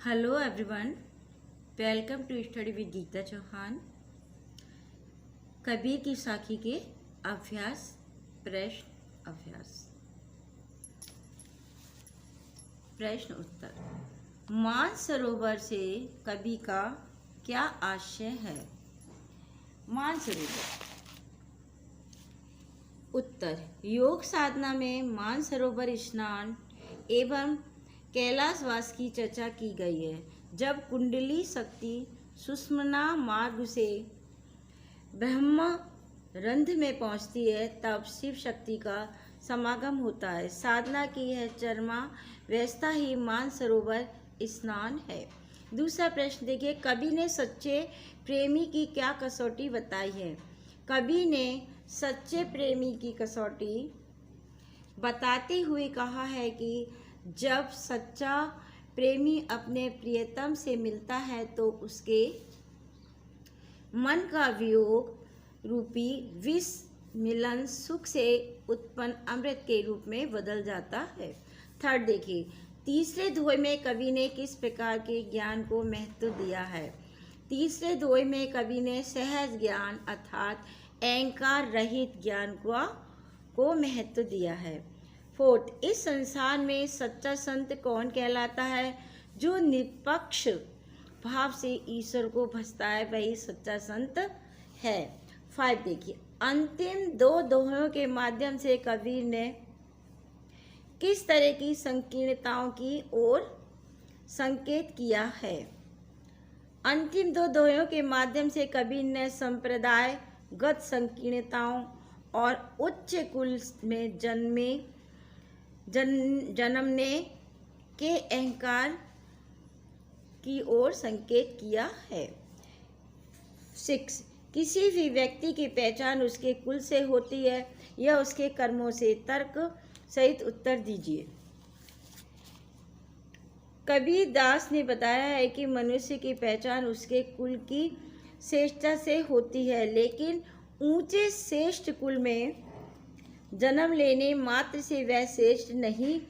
Hello everyone, welcome to study with Geeta Chauhan. Kabir की साखी के अभ्यास प्रश्न उत्तर। मानसरोवर से कवि का क्या आशय है? मानसरोवर। उत्तर, योग साधना में मानसरोवर स्नान एवं कैलाशवास की चर्चा की गई है। जब कुंडली शक्ति सुषुम्ना मार्ग से ब्रह्म रंध्र में पहुंचती है, तब शिव शक्ति का समागम होता है। साधना की यह चरमा व्यवस्था ही मानसरोवर स्नान है। दूसरा प्रश्न देखिए, कवि ने सच्चे प्रेमी की क्या कसौटी बताई है? कवि ने सच्चे प्रेमी की कसौटी बताते हुए कहा है कि जब सच्चा प्रेमी अपने प्रियतम से मिलता है तो उसके मन का वियोग रूपी विष मिलन सुख से उत्पन्न अमृत के रूप में बदल जाता है। थर्ड देखिए, तीसरे दोहे में कवि ने किस प्रकार के ज्ञान को महत्व दिया है? तीसरे दोहे में कवि ने सहज ज्ञान अर्थात अहंकार रहित ज्ञान को महत्व दिया है। फोर्थ, इस संसार में सच्चा संत कौन कहलाता है? जो निष्पक्ष भाव से ईश्वर को भजता है, वही सच्चा संत है। 5 देखिए, अंतिम दो दोहों के माध्यम से कबीर ने किस तरह की संकीर्णताओं की ओर संकेत किया है? अंतिम दो दोहों के माध्यम से कबीर ने संप्रदायगत संकीर्णताओं और उच्च कुल में जन्मने के अहंकार की ओर संकेत किया है। 6, किसी भी व्यक्ति की पहचान उसके कुल से होती है या उसके कर्मों से? तर्क सहित उत्तर दीजिए। कबीर दास ने बताया है कि मनुष्य की पहचान उसके कुल की श्रेष्ठता से होती है, लेकिन ऊंचे श्रेष्ठ कुल में जन्म लेने मात्र से वह श्रेष्ठ नहीं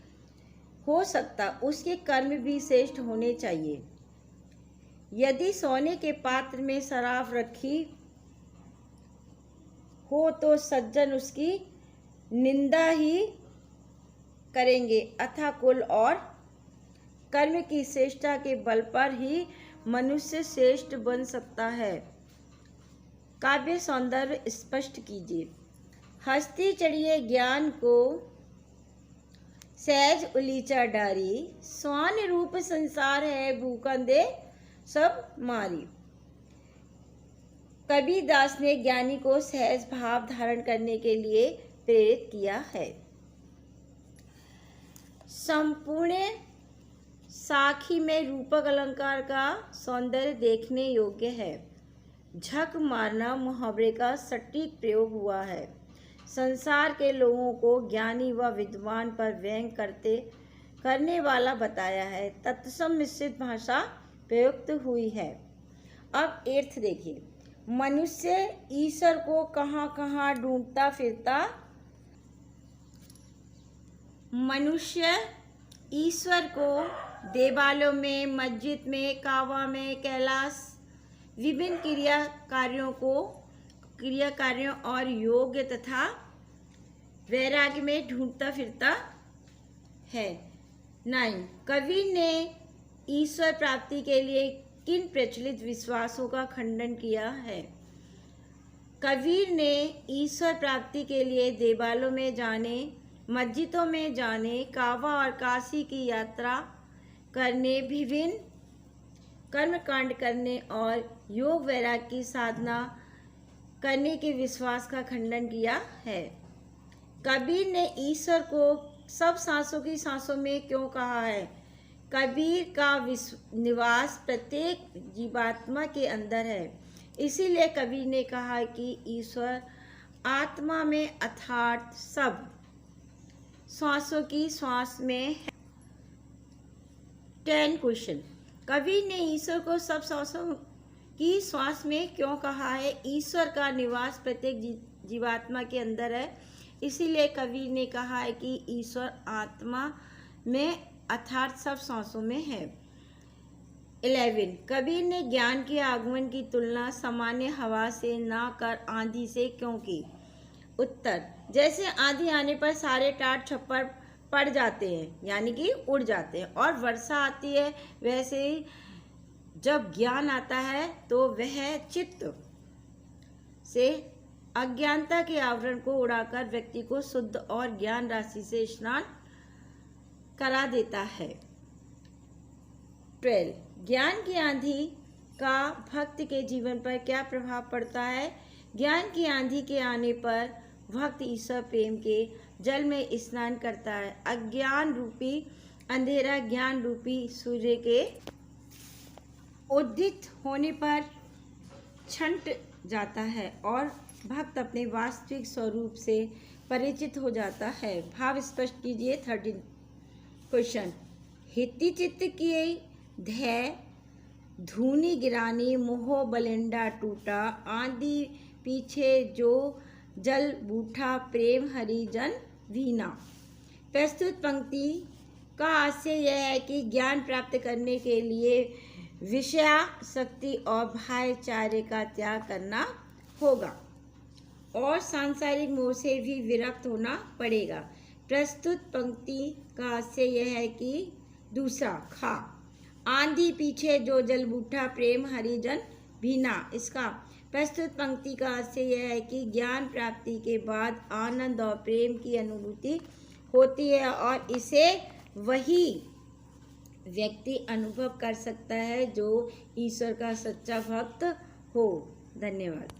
हो सकता, उसके कर्म भी श्रेष्ठ होने चाहिए। यदि सोने के पात्र में शराब रखी हो तो सज्जन उसकी निंदा ही करेंगे, अतः कुल और कर्म की श्रेष्ठता के बल पर ही मनुष्य श्रेष्ठ बन सकता है। काव्य सौंदर्य स्पष्ट कीजिए। हस्ती चढ़िए ज्ञान को सहज उलीचा डारी, स्वान रूप संसार है भूखंदे सब मारी। कबीर दास ने ज्ञानी को सहज भाव धारण करने के लिए प्रेरित किया है। संपूर्ण साखी में रूपक अलंकार का सौंदर्य देखने योग्य है। झक मारना मुहावरे का सटीक प्रयोग हुआ है। संसार के लोगों को ज्ञानी व विद्वान पर व्यंग करने वाला बताया है। तत्सम मिश्रित भाषा प्रयुक्त हुई है। अब 8 देखिए, मनुष्य ईश्वर को कहाँ कहाँ ढूंढता फिरता? मनुष्य ईश्वर को देवालयों में, मस्जिद में, कावा में, कैलाश, विभिन्न क्रिया कार्यों और योग तथा वैराग्य में ढूंढता फिरता है। 9, कवि ने ईश्वर प्राप्ति के लिए किन प्रचलित विश्वासों का खंडन किया है? कबीर ने ईश्वर प्राप्ति के लिए देवालयों में जाने, मस्जिदों में जाने, कावा और काशी की यात्रा करने, विभिन्न कर्मकांड करने और योग वैराग्य की साधना करने के विश्वास का खंडन किया है। कबीर ने ईश्वर को सब सांसों की सांसों में क्यों कहा है? कबीर का निवास प्रत्येक जीवात्मा के अंदर है, इसीलिए कबीर ने कहा कि ईश्वर आत्मा में अर्थात सब श्वासों की श्वास में है। 10 क्वेश्चन, कबीर ने ईश्वर को सब श्वासों की श्वास में क्यों कहा है? ईश्वर का निवास प्रत्येक जीवात्मा के अंदर है, इसीलिए कबीर ने कहा है कि ईश्वर आत्मा में अर्थात सब सांसों में है। 11 कबीर ने ज्ञान के आगमन की तुलना सामान्य हवा से ना कर आंधी से क्यों की? उत्तर, जैसे आंधी आने पर सारे टाट छप्पर पड़ जाते हैं, यानी कि उड़ जाते हैं, और वर्षा आती है, वैसे ही जब ज्ञान आता है तो वह चित्त से अज्ञानता के आवरण को उड़ाकर व्यक्ति को शुद्ध और ज्ञान राशि से स्नान करा देता है। 12 ज्ञान की आंधी का भक्त के जीवन पर क्या प्रभाव पड़ता है? ज्ञान की आंधी के आने पर भक्त ईश्वर प्रेम के जल में स्नान करता है। अज्ञान रूपी अंधेरा ज्ञान रूपी सूर्य के उदित होने पर छंट जाता है और भक्त अपने वास्तविक स्वरूप से परिचित हो जाता है। भाव स्पष्ट कीजिए। 13 क्वेश्चन, हिति चित्त किए धै धूनी गिरानी मोह बलिंडा टूटा आंधी पीछे जो जल बूठा प्रेम हरिजन वीना। प्रस्तुत पंक्ति का आशय यह है कि ज्ञान प्राप्त करने के लिए विषयासक्ति और भाईचारे का त्याग करना होगा और सांसारिक मोह से भी विरक्त होना पड़ेगा। प्रस्तुत पंक्ति का आशय यह है कि दूसरा खा आंधी पीछे जो जल बूठा प्रेम हरिजन भीना। इसका प्रस्तुत पंक्ति का आशय यह है कि ज्ञान प्राप्ति के बाद आनंद और प्रेम की अनुभूति होती है और इसे वही व्यक्ति अनुभव कर सकता है जो ईश्वर का सच्चा भक्त हो। धन्यवाद।